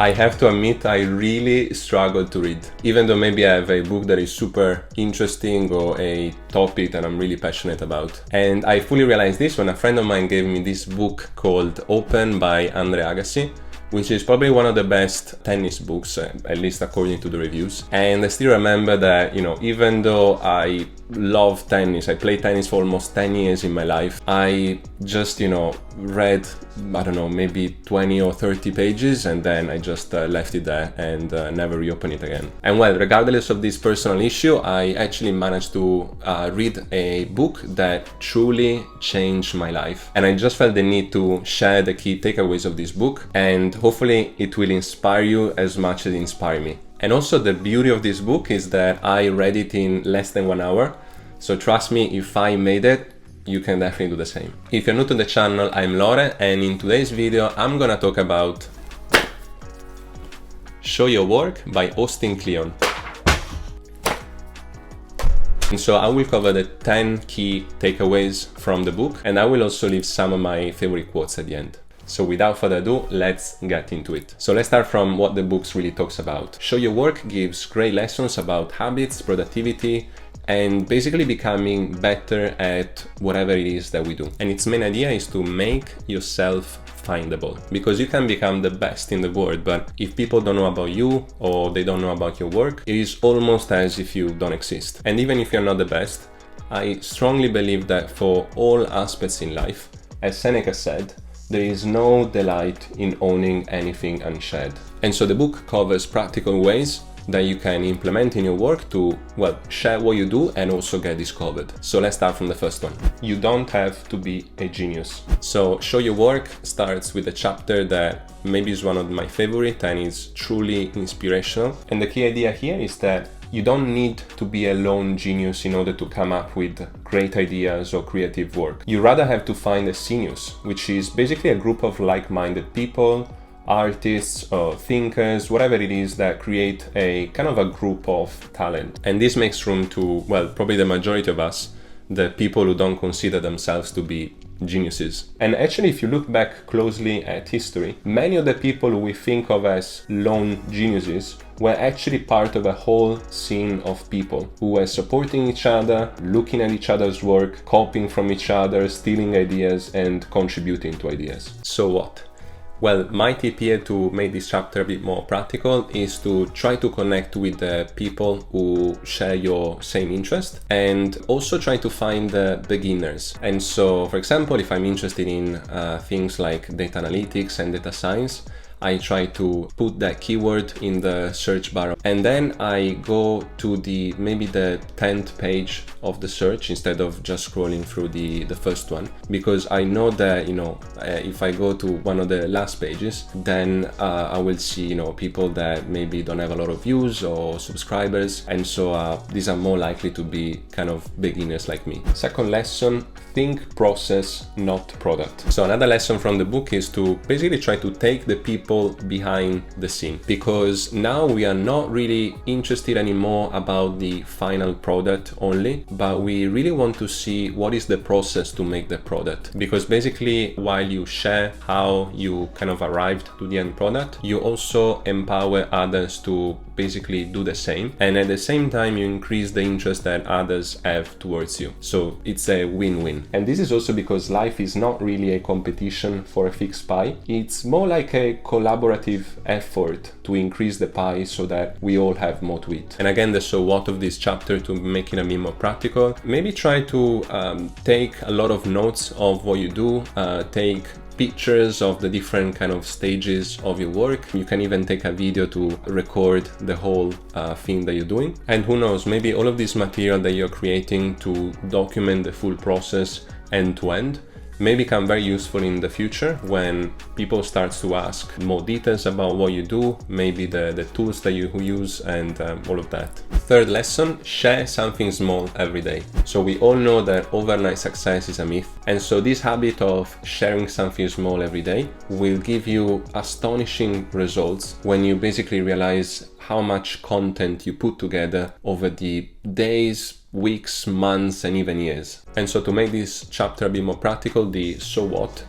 I have to admit, I really struggle to read. Even though maybe I have a book that is super interesting or a topic that I'm really passionate about. And I fully realized this when a friend of mine gave me this book called Open by Andre Agassi, which is probably one of the best tennis books, at least according to the reviews. And I still remember that, even though I love tennis, I played tennis for almost 10 years in my life, I just, read, I don't know, maybe 20 or 30 pages, and then I just left it there and never reopened it again. And well, regardless of this personal issue, I actually managed to read a book that truly changed my life. And I just felt the need to share the key takeaways of this book, and hopefully it will inspire you as much as it inspired me. And also the beauty of this book is that I read it in less than 1 hour. So trust me, if I made it, you can definitely do the same. If you're new to the channel, I'm Lore, and in today's video, I'm gonna talk about Show Your Work by Austin Kleon. And so I will cover the 10 key takeaways from the book, and I will also leave some of my favorite quotes at the end. So without further ado, let's get into it. So let's start from what the book really talks about. Show Your Work gives great lessons about habits, productivity, and basically becoming better at whatever it is that we do. And its main idea is to make yourself findable, because you can become the best in the world, but if people don't know about you or they don't know about your work, it is almost as if you don't exist. And even if you're not the best, I strongly believe that for all aspects in life, as Seneca said, there is no delight in owning anything unshared. And so the book covers practical ways that you can implement in your work to, share what you do and also get discovered. So let's start from the first one. You don't have to be a genius. So Show Your Work starts with a chapter that maybe is one of my favorite and is truly inspirational. And the key idea here is that you don't need to be a lone genius in order to come up with great ideas or creative work. You rather have to find a genius, which is basically a group of like-minded people, artists or thinkers, whatever it is, that create a kind of a group of talent. And this makes room to, probably the majority of us, the people who don't consider themselves to be geniuses. And actually, if you look back closely at history, many of the people who we think of as lone geniuses were actually part of a whole scene of people who were supporting each other, looking at each other's work, copying from each other, stealing ideas, and contributing to ideas. So what? Well, my tip here to make this chapter a bit more practical is to try to connect with the people who share your same interest, and also try to find the beginners. And so, for example, if I'm interested in things like data analytics and data science, I try to put that keyword in the search bar, and then I go to maybe the 10th page of the search instead of just scrolling through the first one, because I know that if I go to one of the last pages, then I will see people that maybe don't have a lot of views or subscribers, and so these are more likely to be kind of beginners like me. Second lesson: think process, not product. So another lesson from the book is to basically try to take the people behind the scene, because now we are not really interested anymore about the final product only, but we really want to see what is the process to make the product. Because basically, while you share how you kind of arrived to the end product, you also empower others to basically do the same, and at the same time you increase the interest that others have towards you. So it's a win-win. And this is also because life is not really a competition for a fixed pie. It's more like a collaborative effort to increase the pie so that we all have more to eat. And again, the so what of this chapter, to make it a bit more practical, maybe try to take a lot of notes of what you do, take pictures of the different kind of stages of your work. You can even take a video to record the whole thing that you're doing. And who knows, maybe all of this material that you're creating to document the full process end to end may become very useful in the future when people start to ask more details about what you do, maybe the tools that you use, and all of that. Third lesson: share something small every day. So we all know that overnight success is a myth, and so this habit of sharing something small every day will give you astonishing results when you basically realize how much content you put together over the days, weeks, months, and even years. And so to make this chapter a bit more practical, the so what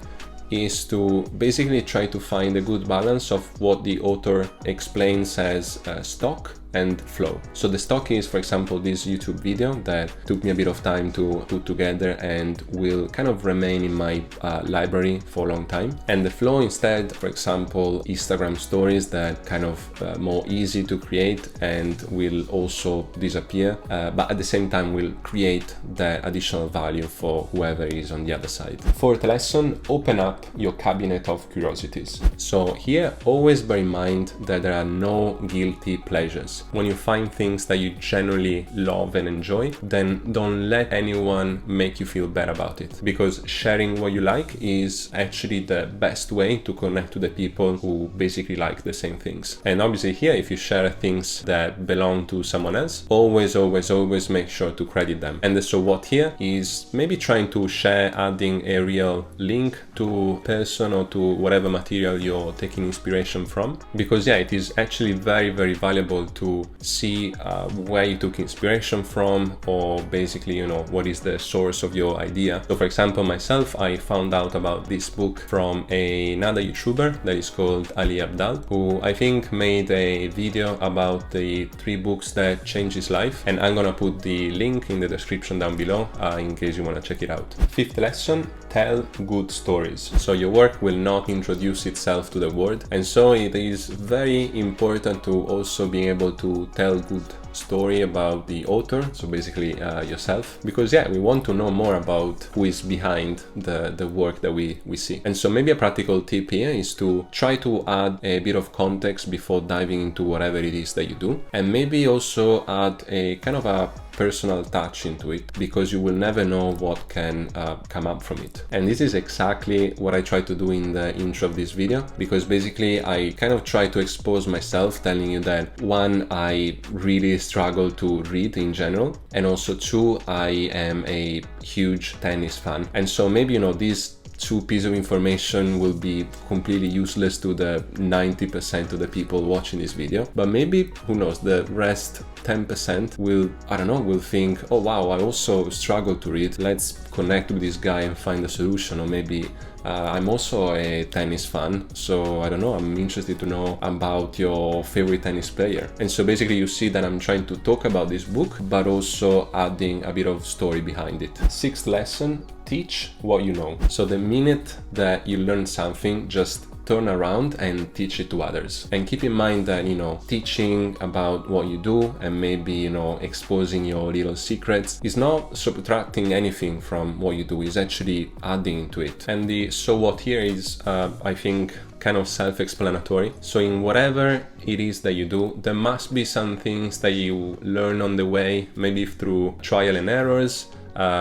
is to basically try to find a good balance of what the author explains as stock and flow. So the stock is, for example, this YouTube video that took me a bit of time to put together and will kind of remain in my library for a long time. And the flow instead, for example, Instagram stories that kind of more easy to create and will also disappear, but at the same time will create that additional value for whoever is on the other side. Fourth lesson, open up your cabinet of curiosities. So here, always bear in mind that there are no guilty pleasures. When you find things that you genuinely love and enjoy, then don't let anyone make you feel bad about it, because sharing what you like is actually the best way to connect to the people who basically like the same things. And obviously here, if you share things that belong to someone else, always make sure to credit them. And the so what here is maybe trying to share, adding a real link to person or to whatever material you're taking inspiration from, because yeah, it is actually very valuable to see where you took inspiration from, or basically, you know, what is the source of your idea. So for example, myself, I found out about this book from another YouTuber that is called Ali Abdal, who I think made a video about the 3 books that changed his life, and I'm gonna put the link in the description down below in case you want to check it out. Fifth lesson, tell good stories. So your work will not introduce itself to the world, and so it is very important to also be able to tell good story about the author, so basically yourself, because yeah, we want to know more about who is behind the work that we see. And so maybe a practical tip here is to try to add a bit of context before diving into whatever it is that you do, and maybe also add a kind of a personal touch into it, because you will never know what can come up from it. And this is exactly what I try to do in the intro of this video, because basically I kind of try to expose myself, telling you that 1, I really struggle to read in general, and also 2, I am a huge tennis fan. And so maybe, you know, these 2 pieces of information will be completely useless to the 90% of the people watching this video, but maybe, who knows, the rest 10% will, I don't know, will think, oh wow, I also struggle to read, let's connect with this guy and find a solution. Or maybe I'm also a tennis fan, so I don't know, I'm interested to know about your favorite tennis player. And so basically you see that I'm trying to talk about this book, but also adding a bit of story behind it. Sixth lesson, teach what you know. So the minute that you learn something, just turn around and teach it to others. And keep in mind that, you know, teaching about what you do and maybe, you know, exposing your little secrets is not subtracting anything from what you do, is actually adding to it. And the so what here is, I think, kind of self-explanatory. So in whatever it is that you do, there must be some things that you learn on the way, maybe through trial and errors,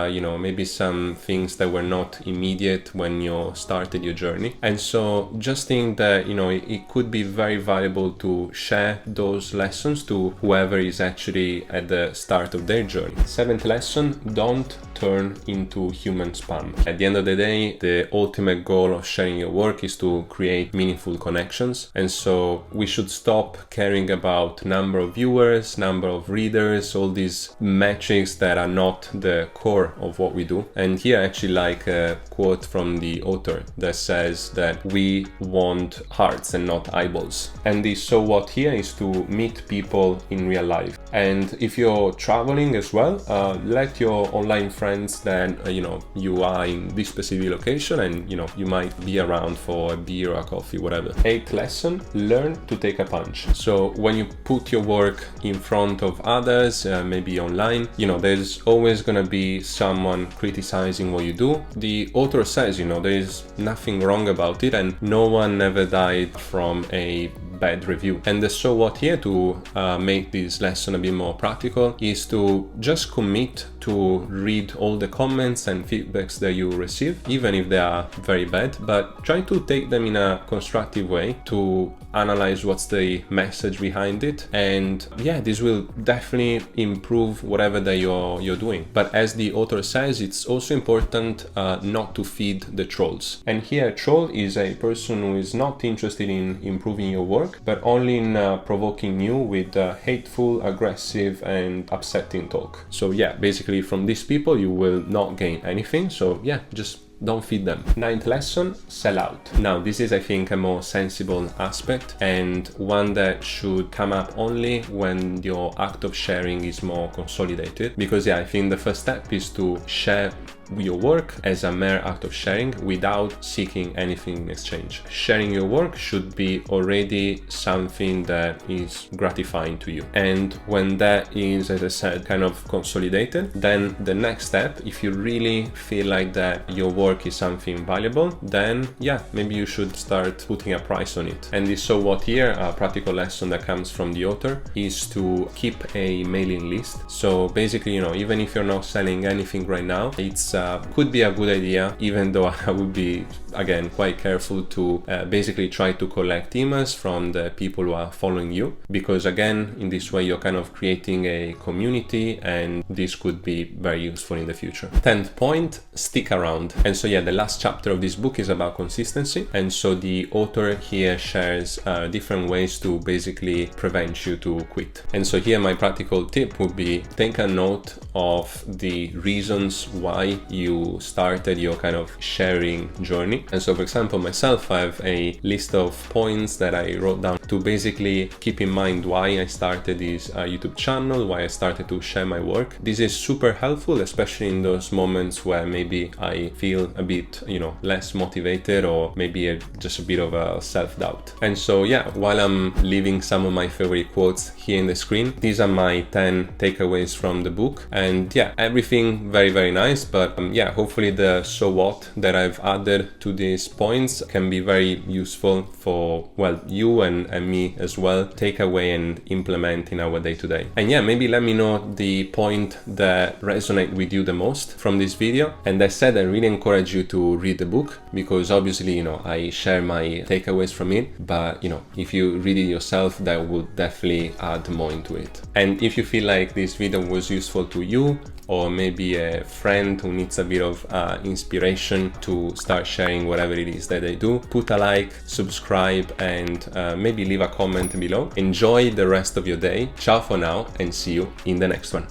you know, maybe some things that were not immediate when you started your journey. And so just think that, you know, it could be very valuable to share those lessons to whoever is actually at the start of their journey. Seventh lesson, don't turn into human spam. At the end of the day, the ultimate goal of sharing your work is to create meaningful connections. And so we should stop caring about number of viewers, number of readers, all these metrics that are not the core of what we do. And here I actually like a quote from the author that says that we want hearts and not eyeballs. And the so what here is to meet people in real life. And if you're traveling as well, let your online friends that you know you are in this specific location, and you know you might be around for a beer or a coffee, whatever. Eighth lesson, learn to take a punch. So when you put your work in front of others, maybe online, you know, there's always gonna be someone criticizing what you do. The author says, you know, there is nothing wrong about it, and no one ever died from a bad review. And the so what here, to make this lesson a bit more practical, is to just commit to read all the comments and feedbacks that you receive, even if they are very bad, but try to take them in a constructive way, to analyze what's the message behind it. And yeah, this will definitely improve whatever that you're doing. But as the author says, it's also important not to feed the trolls. And here a troll is a person who is not interested in improving your work, but only in provoking you with hateful, aggressive and upsetting talk. So yeah, basically from these people you will not gain anything. So yeah, just don't feed them. Ninth lesson, sell out. Now, this is, I think, a more sensible aspect and one that should come up only when your act of sharing is more consolidated. Because yeah, I think the first step is to share your work as a mere act of sharing without seeking anything in exchange. Sharing your work should be already something that is gratifying to you. And when that is, as I said, kind of consolidated, then the next step, if you really feel like that your work is something valuable, then yeah, maybe you should start putting a price on it. And this so what here, a practical lesson that comes from the author, is to keep a mailing list. So basically, you know, even if you're not selling anything right now, it's could be a good idea, even though I would be, again, quite careful to basically try to collect emails from the people who are following you, because again, in this way, you're kind of creating a community and this could be very useful in the future. 10th point, stick around. And so yeah, the last chapter of this book is about consistency. And so the author here shares different ways to basically prevent you to quit. And so here my practical tip would be take a note of the reasons why you started your kind of sharing journey. And so for example, myself, I have a list of points that I wrote down to basically keep in mind why I started this YouTube channel, why I started to share my work. This is super helpful, especially in those moments where maybe I feel a bit, you know, less motivated or maybe just a bit of a self-doubt. And so yeah, while I'm leaving some of my favorite quotes here in the screen, these are my 10 takeaways from the book. And yeah, everything very, very nice, but yeah, hopefully the so what that I've added to these points can be very useful for, well, you and me as well, take away and implement in our day-to-day. And yeah, maybe let me know the point that resonates with you the most from this video. And as said, I really encourage you to read the book, because obviously, you know, I share my takeaways from it, but you know, if you read it yourself, that would definitely add more into it. And if you feel like this video was useful to you, or maybe a friend who needs a bit of inspiration to start sharing whatever it is that they do, put a like, subscribe, and maybe leave a comment below. Enjoy the rest of your day. Ciao for now, and see you in the next one.